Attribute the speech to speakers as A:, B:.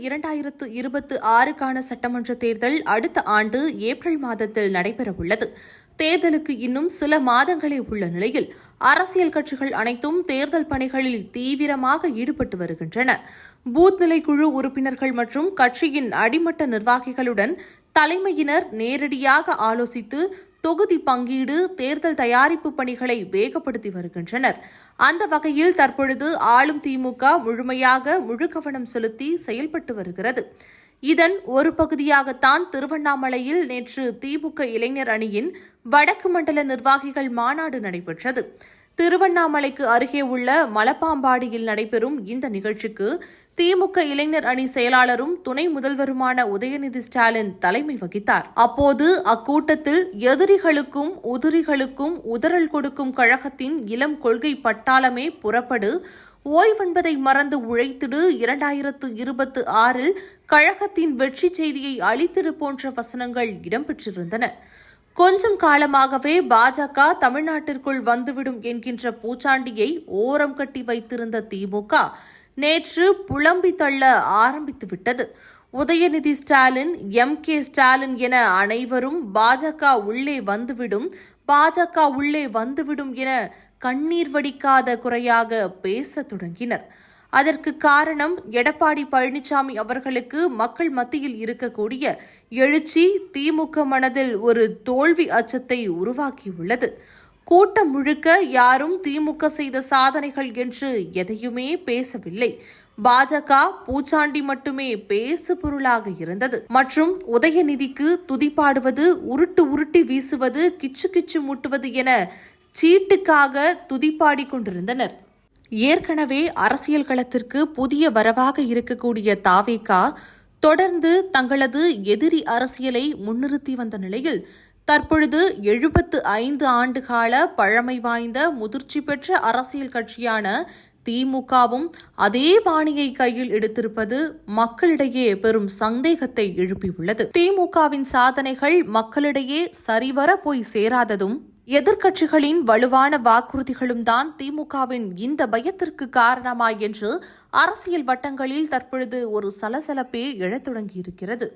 A: 2026க்கான சட்டமன்ற தேர்தல் அடுத்த ஆண்டு ஏப்ரல் மாதத்தில் நடைபெறவுள்ளது. தேர்தலுக்கு இன்னும் சில மாதங்களே உள்ள நிலையில் அரசியல் கட்சிகள் அனைத்தும் தேர்தல் பணிகளில் தீவிரமாக ஈடுபட்டு வருகின்றன. பூத் நிலை குழு உறுப்பினர்கள் மற்றும் கட்சியின் அடிமட்ட நிர்வாகிகளுடன் தலைமையினர் நேரடியாக ஆலோசித்து தொகுதி பங்கீடு, தேர்தல் தயாரிப்பு பணிகளை வேகப்படுத்தி வருகின்றனர். அந்த வகையில் தற்பொழுது ஆளும் திமுக முழு கவனம் செலுத்தி செயல்பட்டு வருகிறது. இதன் ஒரு பகுதியாகத்தான் திருவண்ணாமலையில் நேற்று திமுக இளைஞர் அணியின் வடக்கு மண்டல நிர்வாகிகள் மாநாடு நடைபெற்றது. திருவண்ணாமலைக்கு அருகே உள்ள மலப்பாம்பாடியில் நடைபெறும் இந்த நிகழ்ச்சிக்கு திமுக இளைஞர் அணி செயலாளரும் துணை முதல்வருமான உதயநிதி ஸ்டாலின் தலைமை வகித்தார். அப்போது அக்கூட்டத்தில் எதிரிகளுக்கும் உதிரிகளுக்கும் உதறல் கொடுக்கும் கழகத்தின் இளம் கொள்கை பட்டாளமே புறப்படு, ஓய்வென்பதை மறந்து உழைத்திடு, 2026 கழகத்தின் வெற்றி செய்தியை அளித்திடு போன்ற வசனங்கள் இடம்பெற்றிருந்தன. கொஞ்சம் காலமாகவே பாஜக தமிழ்நாட்டிற்குள் வந்துவிடும் என்கின்ற பூச்சாண்டியை ஓரம் கட்டி வைத்திருந்த திமுக நேற்று புலம்பி தள்ள ஆரம்பித்துவிட்டது. உதயநிதி ஸ்டாலின், கே ஸ்டாலின் என அனைவரும் பாஜக உள்ளே வந்துவிடும் என கண்ணீர் வடிக்காத குறையாக பேசத் தொடங்கினர். அதற்கு காரணம் எடப்பாடி பழனிசாமி அவர்களுக்கு மக்கள் மத்தியில் இருக்கக்கூடிய எழுச்சி திமுக மனதில் ஒரு தோல்வி அச்சத்தை உருவாக்கியுள்ளது. கூட்டம் முழுக்க யாரும் திமுக செய்த சாதனைகள் என்று எதையுமே பேசவில்லை. பாஜக பூச்சாண்டி மட்டுமே பேசு பொருளாக இருந்தது. மற்றும் உதயநிதிக்கு துதிப்பாடுவது, உருட்டி வீசுவது, கிச்சு மூட்டுவது என சீட்டுக்காக துதிப்பாடி கொண்டிருந்தனர். ஏற்கனவே அரசியல் களத்திற்கு புதிய வரவாக இருக்கக்கூடிய தாவேகா தொடர்ந்து தங்களது எதிரி அரசியலை முன்னிறுத்தி வந்த நிலையில் தற்பொழுது 75 ஆண்டுகால பழமை வாய்ந்த முதிர்ச்சி பெற்ற அரசியல் கட்சியான திமுகவும் அதே பாணியை கையில் எடுத்திருப்பது மக்களிடையே பெரும் சந்தேகத்தை எழுப்பியுள்ளது. திமுகவின் சாதனைகள் மக்களிடையே சரிவர போய் சேராததும் எதிர்க்கட்சிகளின் வலுவான வாக்குறுதிகளும் தான் திமுகவின் இந்த பயத்திற்கு காரணமா என்று அரசியல் வட்டங்களில் தற்பொழுது ஒரு சலசலப்பே எழத் தொடங்கியிருக்கிறது.